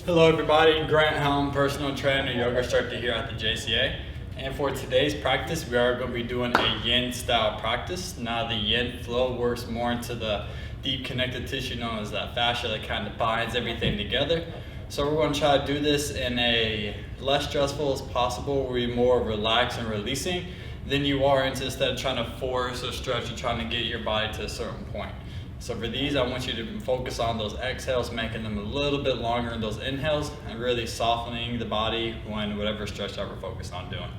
Hello everybody, Grant Helm, personal trainer, yoga instructor here at the JCA. And for today's practice, we are going to be doing a yin style practice. Now the yin flow works more into the deep connective tissue known as that fascia that kind of binds everything together. So we're going to try to do this in a less stressful as possible, where you're more relaxed and releasing than you are into instead of trying to force or stretch or trying to get your body to a certain point. So for these, I want you to focus on those exhales, making them a little bit longer in those inhales, and really softening the body when whatever stretch that we're focused on doing.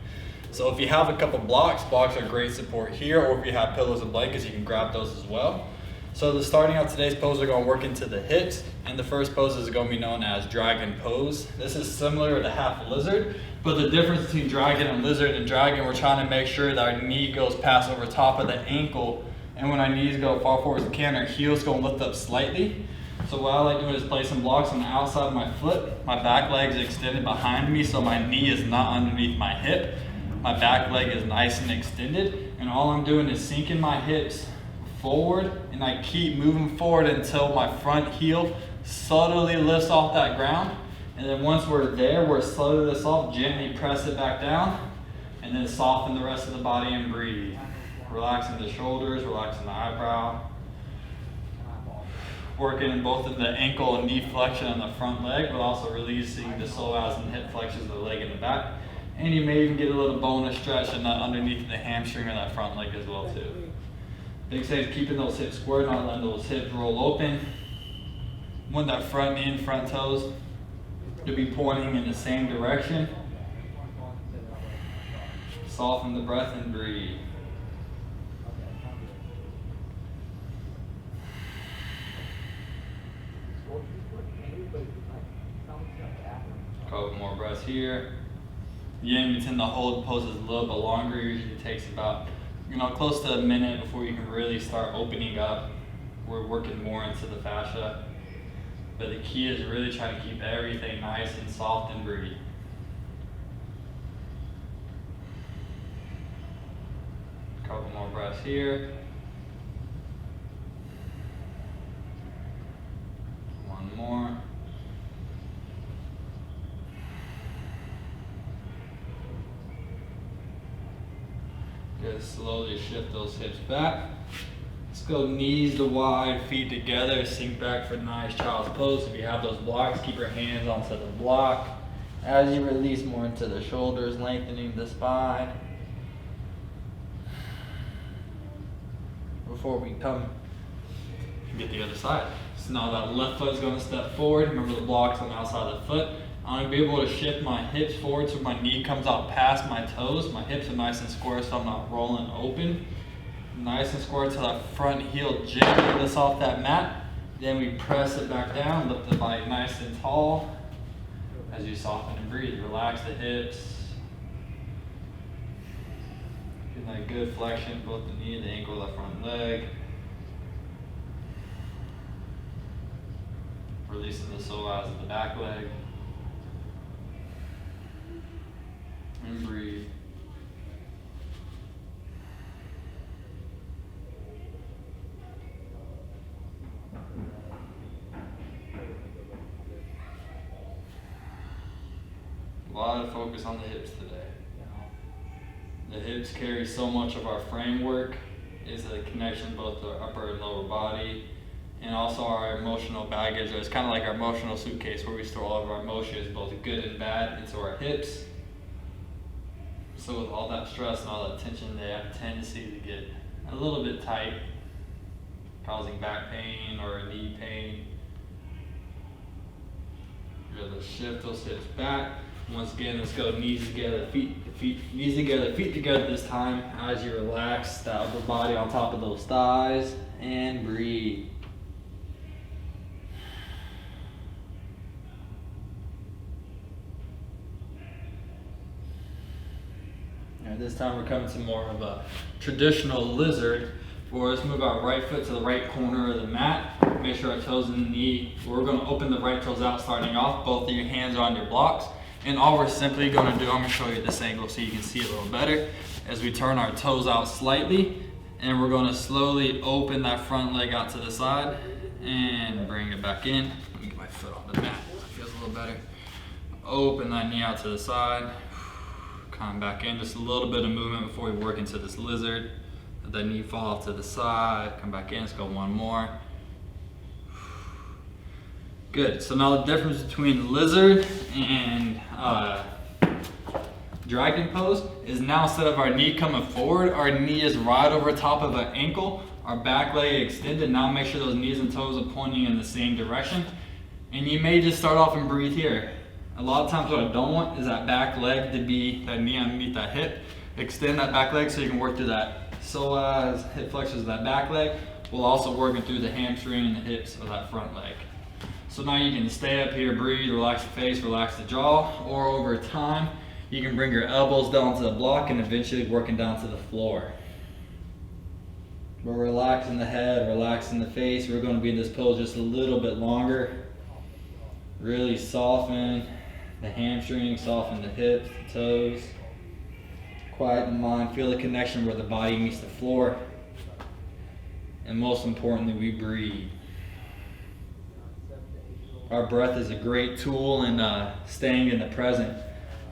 So if you have a couple blocks are great support here, or if you have pillows and blankets, you can grab those as well. So starting out today's pose, we're going to work into the hips, and the first pose is going to be known as dragon pose. This is similar to half lizard, but the difference between dragon and lizard and dragon, we're trying to make sure that our knee goes past over top of the ankle. And when our knees go far forward as we can, our heels go lift up slightly. So what I like doing is place some blocks on the outside of my foot. My back leg is extended behind me, so my knee is not underneath my hip. My back leg is nice and extended. And all I'm doing is sinking my hips forward, and I keep moving forward until my front heel subtly lifts off that ground. And then once we're there, we're slowly this off, gently press it back down, and then soften the rest of the body and breathe. Relaxing the shoulders, relaxing the eyebrow. Working in both of the ankle and knee flexion on the front leg, but also releasing the psoas and hip flexors of the leg in the back. And you may even get a little bonus stretch in underneath the hamstring or that front leg as well too. Big thing is keeping those hips square, not letting those hips roll open. Want that front knee and front toes to be pointing in the same direction. Soften the breath and breathe. Couple more breaths here. Yin, we tend to hold poses a little bit longer. Usually takes about, close to a minute before you can really start opening up. We're working more into the fascia. But the key is really trying to keep everything nice and soft and breathe. Couple more breaths here. One more. Just slowly shift those hips back. Let's go knees to wide, feet together, sink back for nice child's pose. If you have those blocks, keep your hands onto the block. As you release more into the shoulders, lengthening the spine. Before we get the other side. So now that left foot is going to step forward. Remember the blocks on the outside of the foot. I'm going to be able to shift my hips forward so my knee comes out past my toes. My hips are nice and square so I'm not rolling open. Nice and square till that front heel gently lifts off that mat. Then we press it back down, lift the body nice and tall. As you soften and breathe, relax the hips. Getting that good flexion, both the knee, the ankle, the front leg. Releasing the psoas of the back leg. And breathe. A lot of focus on the hips today. The hips carry so much of our framework. It's a connection both to our upper and lower body, and also our emotional baggage. It's kind of like our emotional suitcase where we store all of our emotions, both good and bad, into our hips. So with all that stress and all that tension, they have a tendency to get a little bit tight, causing back pain or knee pain. You're able to shift those hips back. Once again, let's go knees together, knees together, feet together this time. As you relax that upper body on top of those thighs, and breathe. And this time we're coming to more of a traditional lizard, where let's move our right foot to the right corner of the mat. Make sure our toes in the knee. We're going to open the right toes out starting off. Both of your hands are on your blocks. And all we're simply going to do, I'm going to show you this angle so you can see it a little better, as we turn our toes out slightly, and we're going to slowly open that front leg out to the side and bring it back in. Let me get my foot on the mat. It feels a little better. Open that knee out to the side. Come back in, just a little bit of movement before we work into this lizard. Let that knee fall off to the side, come back in, let's go one more. Good, so now the difference between lizard and dragon pose is now instead of our knee coming forward, our knee is right over top of an ankle, our back leg extended. Now make sure those knees and toes are pointing in the same direction. And you may just start off and breathe here. A lot of times what I don't want is that back leg to be that knee underneath that hip. Extend that back leg so you can work through that psoas, hip flexors of that back leg, while also working through the hamstring and the hips of that front leg. So now you can stay up here, breathe, relax the face, relax the jaw, or over time, you can bring your elbows down to the block and eventually working down to the floor. We're relaxing the head, relaxing the face. We're going to be in this pose just a little bit longer. Really soften the hamstring, soften the hips, the toes. Quiet the mind, feel the connection where the body meets the floor. And most importantly, we breathe. Our breath is a great tool in staying in the present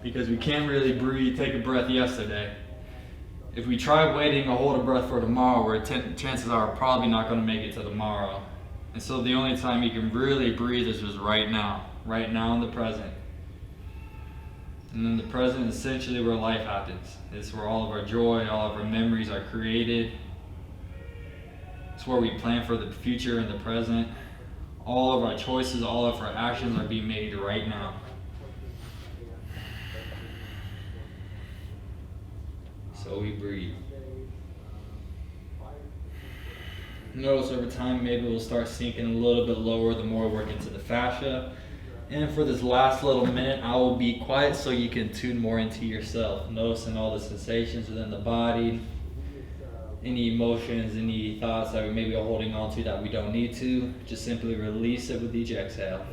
because we can't really breathe, take a breath yesterday. If we try waiting or hold a breath for tomorrow, chances are we're probably not going to make it to tomorrow. And so the only time you can really breathe is just right now in the present. And then the present is essentially where life happens. It's where all of our joy, all of our memories are created. It's where we plan for the future and the present. All of our choices, all of our actions are being made right now. So we breathe. Notice over time, maybe we'll start sinking a little bit lower the more we work into the fascia. And for this last little minute, I will be quiet so you can tune more into yourself. Noticing all the sensations within the body, any emotions, any thoughts that we maybe are holding on to that we don't need to. Just simply release it with each exhale.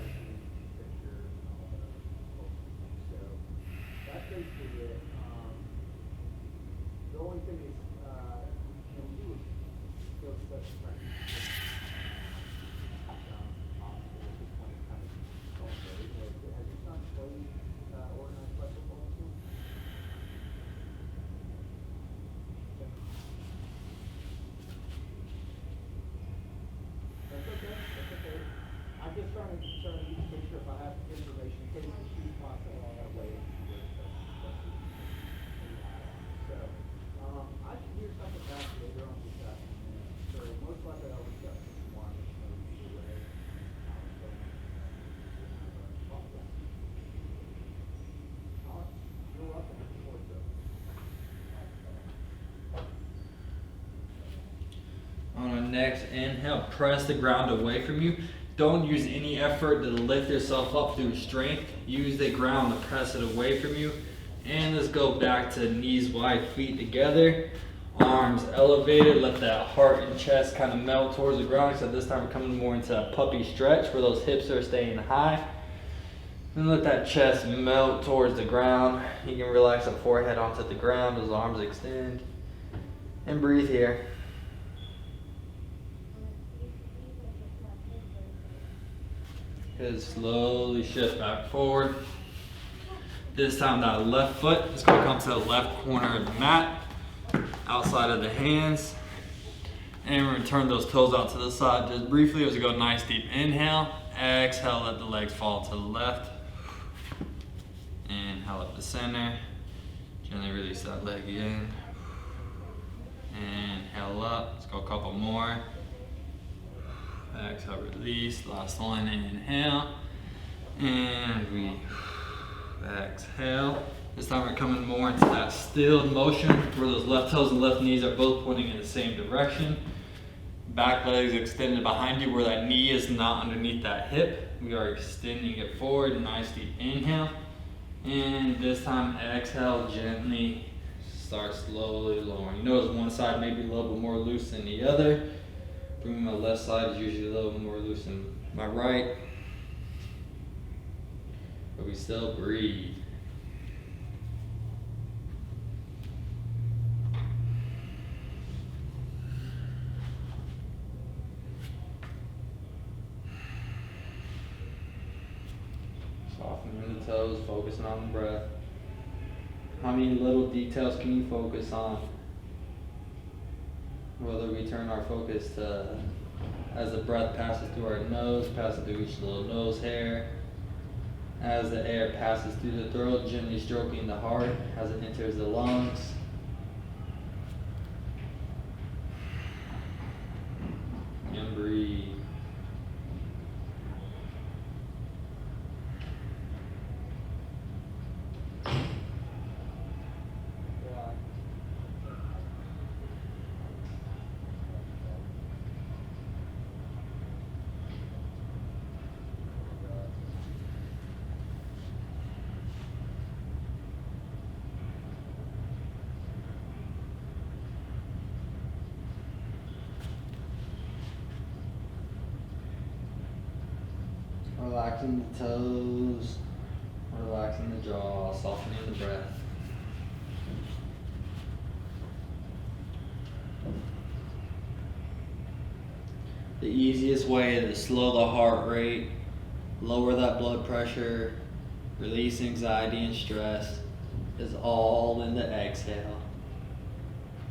On our next inhale, press the ground away from you. Don't use any effort to lift yourself up through strength. Use the ground to press it away from you. And let's go back to knees wide, feet together. Arms elevated. Let that heart and chest kind of melt towards the ground. Except this time we're coming more into a puppy stretch where those hips are staying high. And let that chest melt towards the ground. You can relax the forehead onto the ground as arms extend. And breathe here. Good, slowly shift back forward. This time that left foot is going to come to the left corner of the mat, outside of the hands. And we're going to turn those toes out to the side just briefly as we go nice deep inhale. Exhale, let the legs fall to the left. Inhale up to center. Gently release that leg in. Inhale up. Let's go a couple more. Exhale, release. Last one, inhale. And we exhale. This time we're coming more into that stilled motion where those left toes and left knees are both pointing in the same direction. Back legs extended behind you where that knee is not underneath that hip. We are extending it forward. Nice deep inhale. And this time exhale, gently start slowly lowering. Notice one side may be a little bit more loose than the other. Bringing my left side is usually a little more loose than my right. But we still breathe. the toes, focusing on the breath. How many little details can you focus on? Whether we turn our focus to as the breath passes through our nose, passes through each little nose hair. As the air passes through the throat, gently stroking the heart as it enters the lungs. And breathe. Relaxing the toes, relaxing the jaw, softening the breath. The easiest way to slow the heart rate, lower that blood pressure, release anxiety and stress is all in the exhale.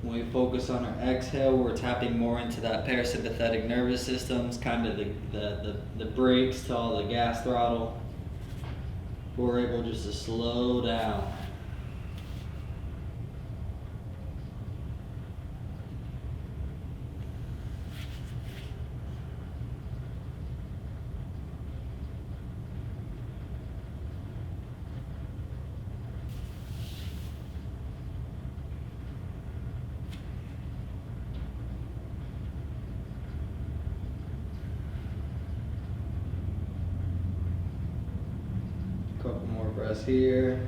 When we focus on our exhale, we're tapping more into that parasympathetic nervous system, kind of the brakes to all the gas throttle. We're able just to slow down. Couple more breaths here.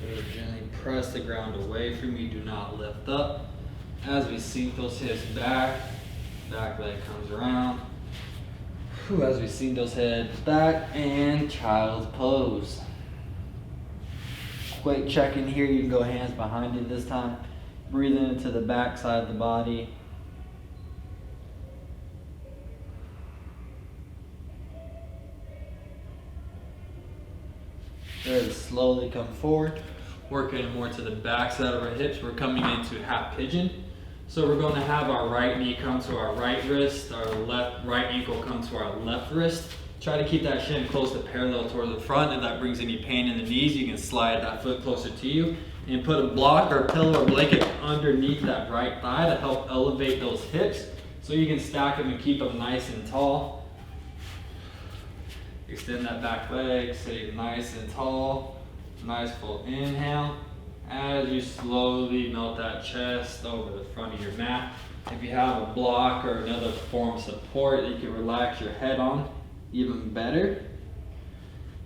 Good. Gently press the ground away from you. Do not lift up. As we sink those hips back, back leg comes around. As we sink those heads back, and child's pose. Quick check in here. You can go hands behind you this time. Breathing into the back side of the body. Good. Slowly come forward. Working more to the back side of our hips. We're coming into half pigeon. So we're going to have our right knee come to our right wrist, our right ankle come to our left wrist. Try to keep that shin close to parallel toward the front. If that brings any pain in the knees, you can slide that foot closer to you and put a block or pillow or blanket underneath that right thigh to help elevate those hips so you can stack them and keep them nice and tall. Extend that back leg, stay nice and tall. Nice full inhale. As you slowly melt that chest over the front of your mat. If you have a block or another form of support that you can relax your head on, even better.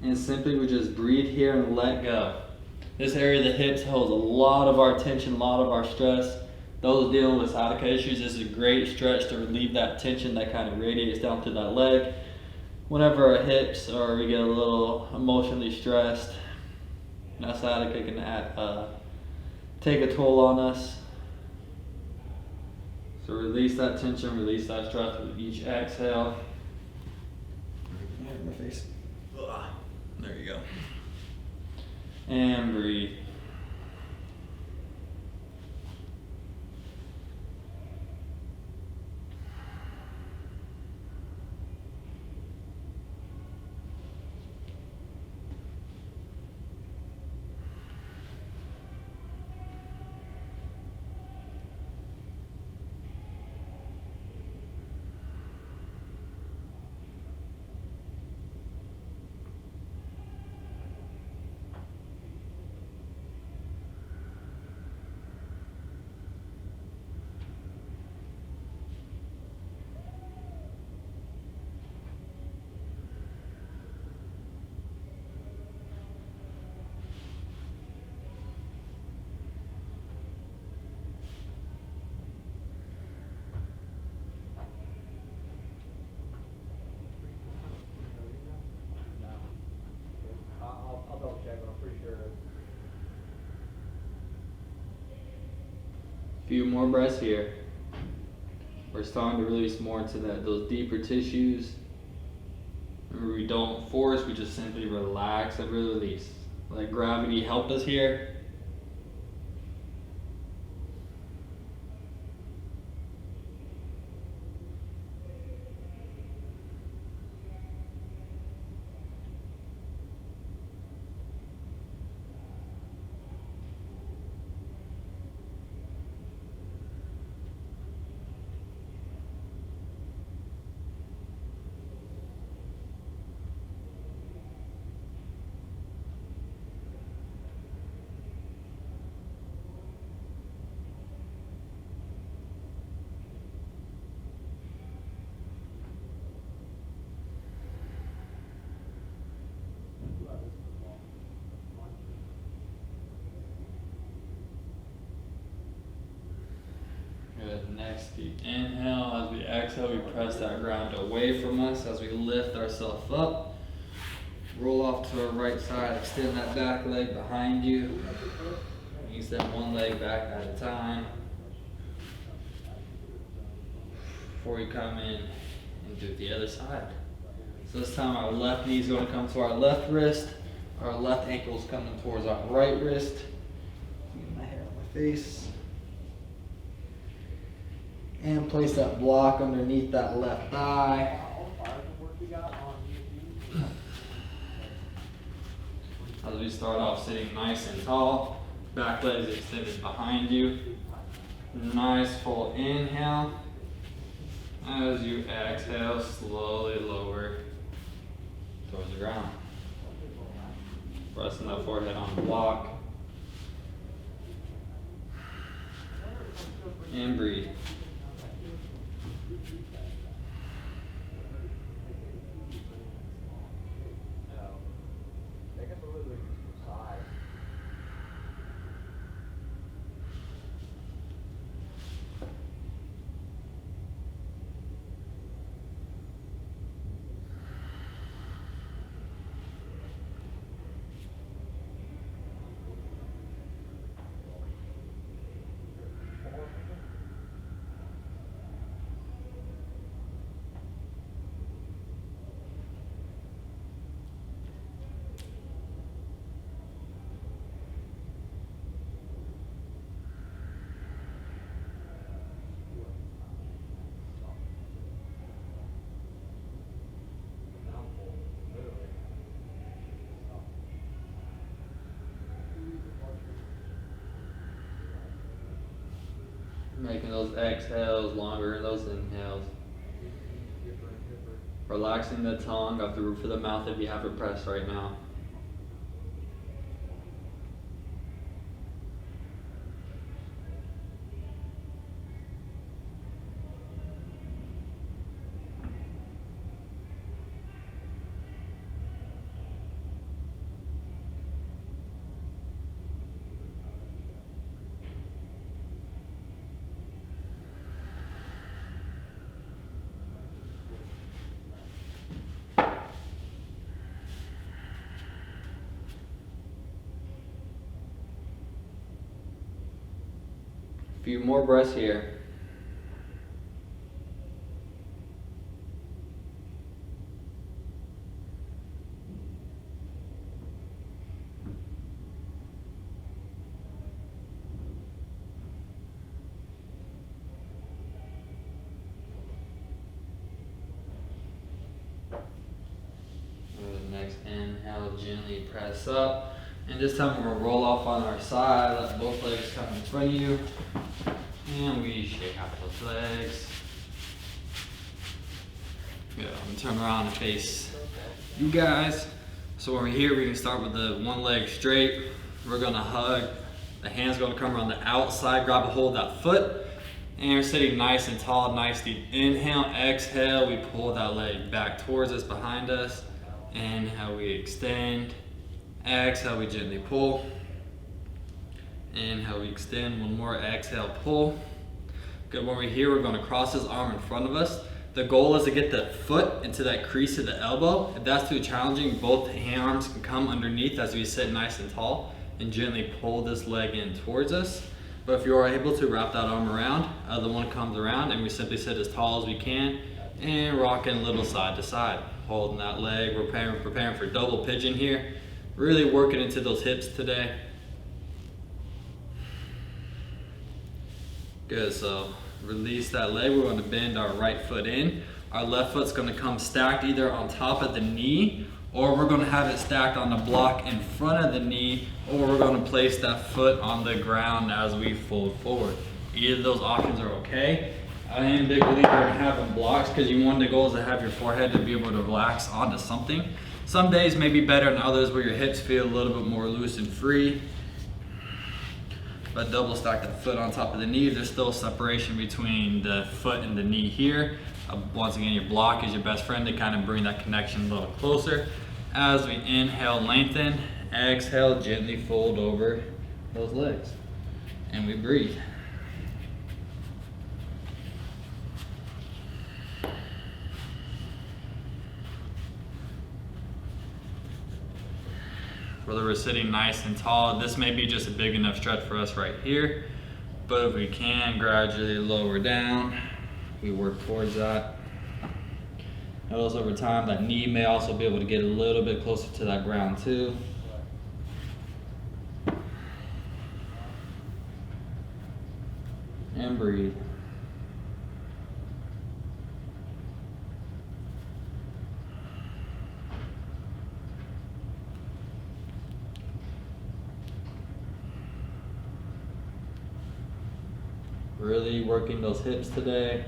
And simply we just breathe here and let go. This area of the hips holds a lot of our tension, a lot of our stress. Those dealing with sciatica issues, this is a great stretch to relieve that tension that kind of radiates down through that leg. Whenever our hips or we get a little emotionally stressed, that sciatica can take a toll on us. So release that tension, release that stress with each exhale. My face. Ugh. There you go. And breathe. Few more breaths here. We're starting to release more into those deeper tissues. Remember, we don't force, we just simply relax and release. Let gravity help us here. Good. Next, deep inhale. As we exhale, we press that ground away from us as we lift ourselves up. Roll off to our right side. Extend that back leg behind you. You extend one leg back at a time. Before you come in and do the other side. So this time our left knee is going to come to our left wrist. Our left ankle is coming towards our right wrist. Get my hair on my face. And place that block underneath that left thigh. As we start off sitting nice and tall, back legs extended behind you. Nice full inhale. As you exhale, slowly lower towards the ground. Pressing the forehead on the block. And breathe. Making those exhales longer than those inhales. Relaxing the tongue off the roof of the mouth if you have it pressed right now. A few more breaths here. Next inhale, gently press up. And this time we're going to roll off on our side, let both legs come in front of you. And we shake out those legs. Good. I'm going to turn around and face you guys. So when we're here, we can start with the one leg straight. We're going to hug. The hand's going to come around the outside, grab a hold of that foot. And we're sitting nice and tall, nice deep inhale. Exhale, we pull that leg back towards us, behind us. Inhale, we extend. Exhale, we gently pull. Inhale, we extend. One more. Exhale, pull. Good. When we're here, we're going to cross this arm in front of us. The goal is to get the foot into that crease of the elbow. If that's too challenging, both hand arms can come underneath as we sit nice and tall and gently pull this leg in towards us. But if you are able to wrap that arm around, the one comes around, and we simply sit as tall as we can and rocking a little side to side. Holding that leg, we're preparing for double pigeon here. Really working into those hips today. Good, so release that leg. We're gonna bend our right foot in. Our left foot's gonna come stacked either on top of the knee, or we're gonna have it stacked on the block in front of the knee, or we're gonna place that foot on the ground as we fold forward. Either of those options are okay. I am a big believer in having blocks because one of the goals is to have your forehead to be able to relax onto something. Some days may be better than others where your hips feel a little bit more loose and free. But double stack that foot on top of the knee. There's still a separation between the foot and the knee here. Once again, your block is your best friend to kind of bring that connection a little closer. As we inhale, lengthen. Exhale, gently fold over those legs. And we breathe. Whether we're sitting nice and tall, this may be just a big enough stretch for us right here, but if we can gradually lower down, we work towards that. Notice over time that knee may also be able to get a little bit closer to that ground too. And breathe. Really working those hips today.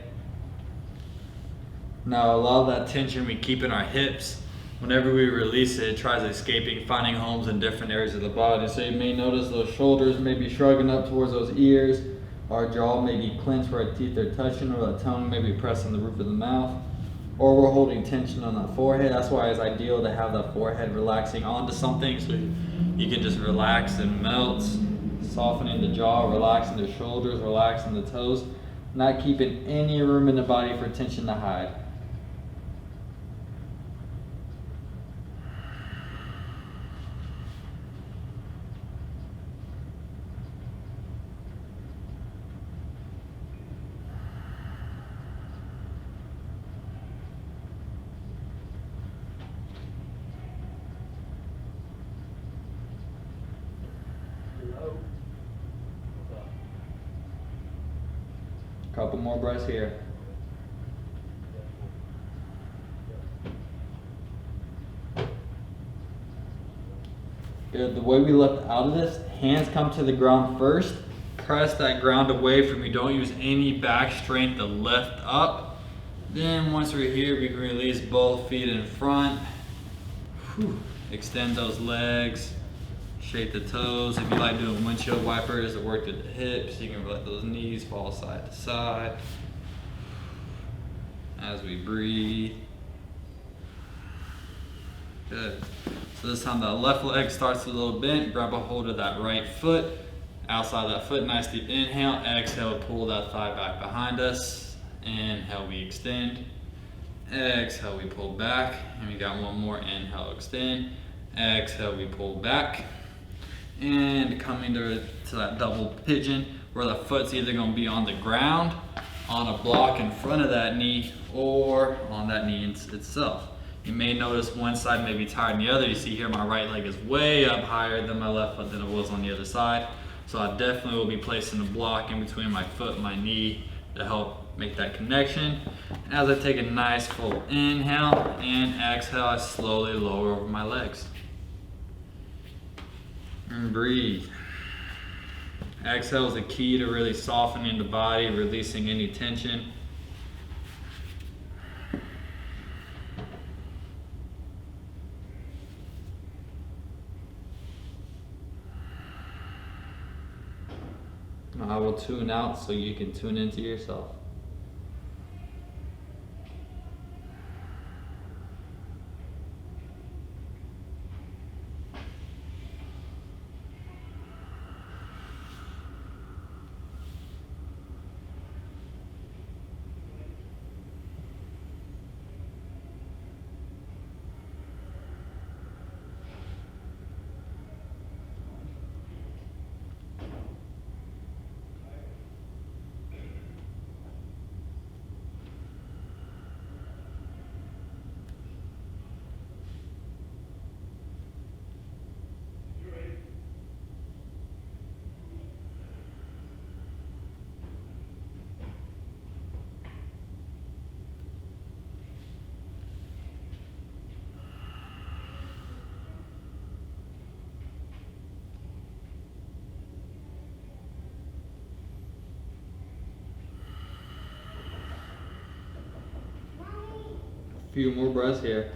Now a lot of that tension we keep in our hips, whenever we release it, it tries escaping, finding homes in different areas of the body. So you may notice those shoulders may be shrugging up towards those ears. Our jaw may be clenched where our teeth are touching, or the tongue may be pressing the roof of the mouth. Or we're holding tension on that forehead. That's why it's ideal to have that forehead relaxing onto something so you can just relax and melt. Softening the jaw, relaxing the shoulders, relaxing the toes, not keeping any room in the body for tension to hide. Couple more breaths here. Good. The way we lift out of this, hands come to the ground first. Press that ground away from you. Don't use any back strength to lift up. Then once we're here, we can release both feet in front. Whew. Extend those legs. Shake the toes. If you like doing windshield wipers that work through the hips, you can let those knees fall side to side. As we breathe. Good. So this time that left leg starts a little bent. Grab a hold of that right foot. Outside that foot, nice deep inhale. Exhale, pull that thigh back behind us. Inhale, we extend. Exhale, we pull back. And we got one more. Inhale, extend. Exhale, we pull back. And coming to that double pigeon where the foot's either going to be on the ground, on a block in front of that knee, or on that knee itself. You may notice one side may be tighter than the other. You see here my right leg is way up higher than my left foot than it was on the other side. So I definitely will be placing a block in between my foot and my knee to help make that connection. As I take a nice full inhale and exhale, I slowly lower over my legs. And breathe. Exhale is the key to really softening the body, releasing any tension. I will tune out so you can tune into yourself. Few more breaths here.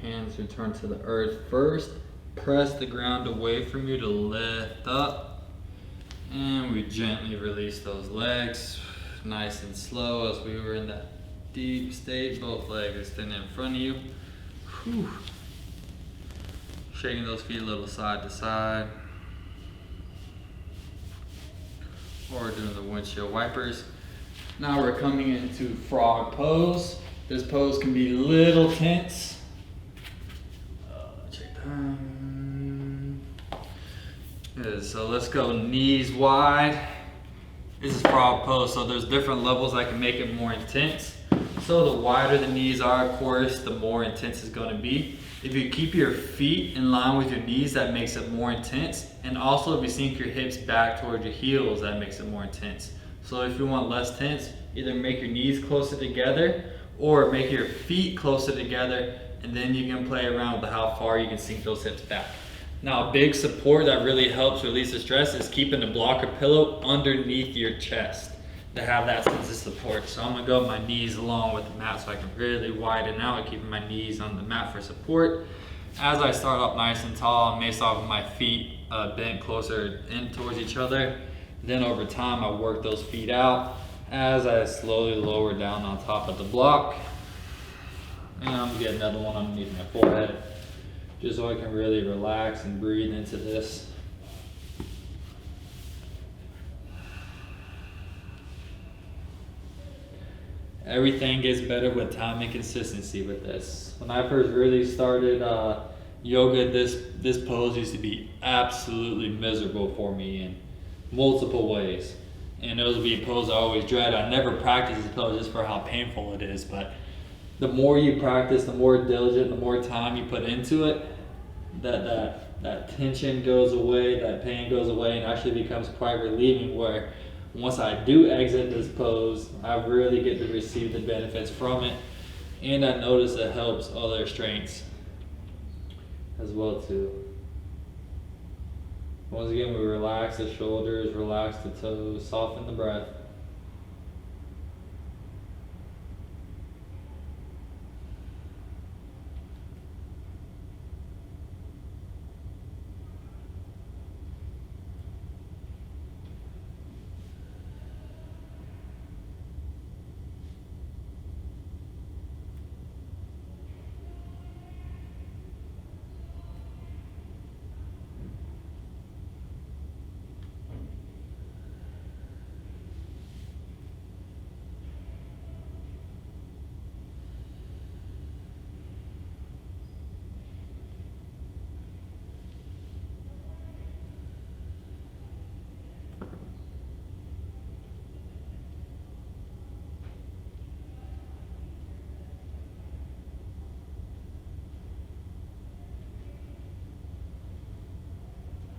Hands return to the earth first. Press the ground away from you to lift up. And we gently release those legs. Nice and slow as we were in that deep state. Both legs extended in front of you. Whew. Shaking those feet a little side to side. Or doing the windshield wipers. Now we're coming into frog pose. This pose can be a little tense. Good, so let's go knees wide. This is frog pose, so there's different levels that can make it more intense. So the wider the knees are, of course, the more intense it's going to be. If you keep your feet in line with your knees, that makes it more intense. And also if you sink your hips back towards your heels, that makes it more intense. So if you want less tense, either make your knees closer together or make your feet closer together, and then you can play around with how far you can sink those hips back. Now, a big support that really helps release the stress is keeping the blocker pillow underneath your chest to have that sense of support. So I'm gonna go with my knees along with the mat so I can really widen out, keeping my knees on the mat for support. As I start up nice and tall, I may start with my feet bent closer in towards each other. Then over time, I work those feet out as I slowly lower down on top of the block. And I'm gonna get another one underneath my forehead, just so I can really relax and breathe into this. Everything gets better with time and consistency with this. When I first really started yoga, this pose used to be absolutely miserable for me in multiple ways. And it would be a pose I always dread. I never practiced this pose just for how painful it is, but the more you practice, the more diligent, the more time you put into it, that tension goes away, that pain goes away, and actually becomes quite relieving, where once I do exit this pose, I really get to receive the benefits from it, and I notice it helps other strengths as well too. Once again, we relax the shoulders, relax the toes, soften the breath.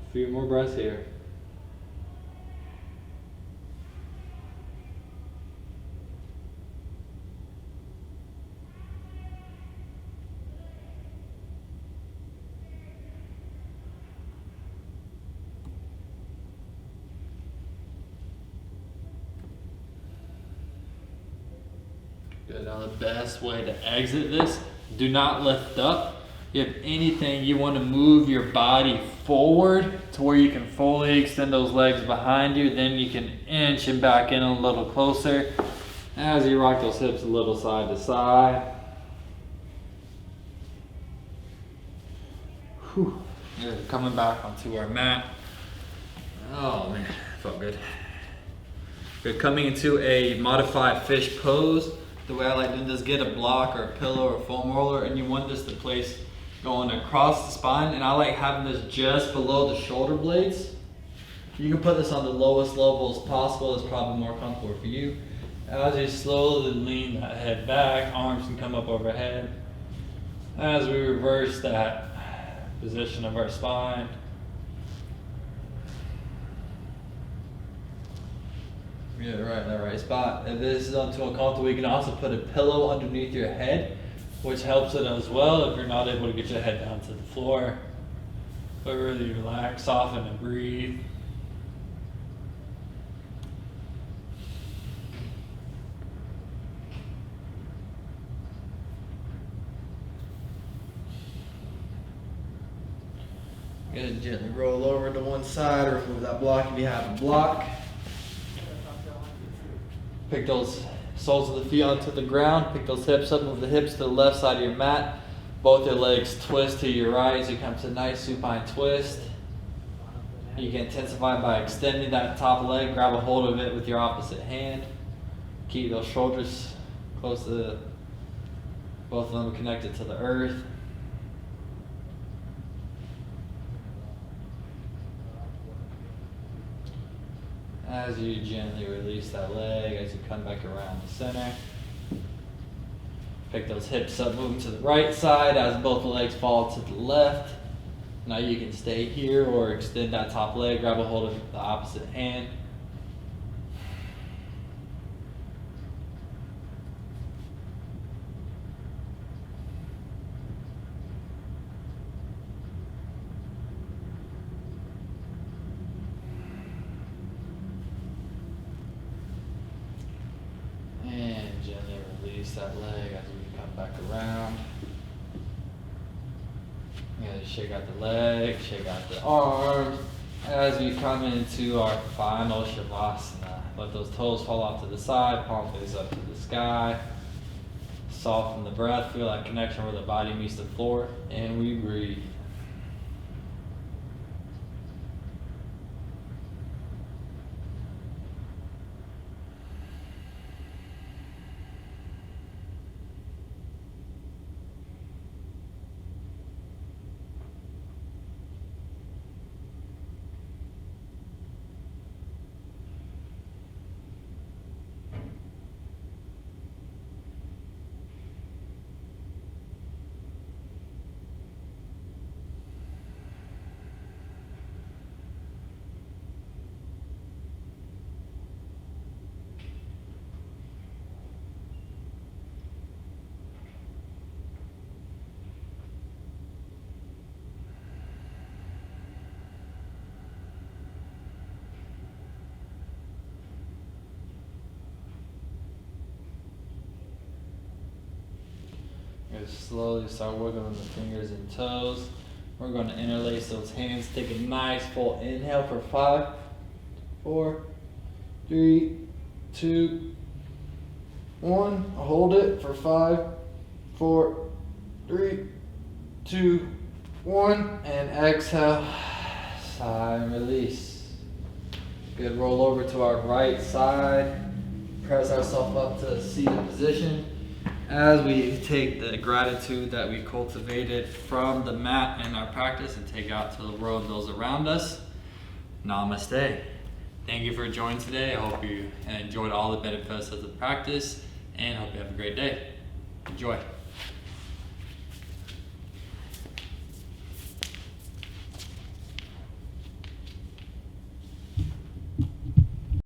A few more breaths here. Good. Now the best way to exit this, do not lift up. If anything, you want to move your body forward to where you can fully extend those legs behind you. Then you can inch and back in a little closer as you rock those hips a little side to side. Whew. Good. Coming back onto our mat. Oh man, felt good. Good. Coming into a modified fish pose. The way I like doing this, get a block or a pillow or a foam roller, and you want this to place going across the spine, and I like having this just below the shoulder blades. You can put this on the lowest level as possible. It's probably more comfortable for you. As you slowly lean that head back, arms can come up overhead. As we reverse that position of our spine. Get it right in the right spot. If this is not too uncomfortable, you can also put a pillow underneath your head, which helps it as well if you're not able to get your head down to the floor. But really relax, soften, and breathe. Good, gently roll over to one side, remove that block if you have a block. Pick those soles of the feet onto the ground, pick those hips up, move the hips to the left side of your mat. Both your legs twist to your right as you come to a nice supine twist. You can intensify by extending that top leg, grab a hold of it with your opposite hand. Keep those shoulders close to, both of them connected to the earth. As you gently release that leg, as you come back around the center. Pick those hips up, move to the right side as both legs fall to the left. Now you can stay here or extend that top leg, grab a hold of the opposite hand. Release that leg as we come back around. And shake out the leg, shake out the arms. As we come into our final Shavasana, let those toes fall off to the side, palm face up to the sky. Soften the breath, feel that connection where the body meets the floor, and we breathe. Slowly start wiggling the fingers and toes. We're going to interlace those hands. Take a nice full inhale for 5, 4, 3, 2, 1. Hold it for 5, 4, 3, 2, 1. And exhale. Sigh and release. Good. Roll over to our right side. Press ourselves up to a seated position. As we take the gratitude that we cultivated from the mat in our practice and take out to the world, those around us, namaste. Thank you for joining today. I hope you enjoyed all the benefits of the practice and hope you have a great day. Enjoy.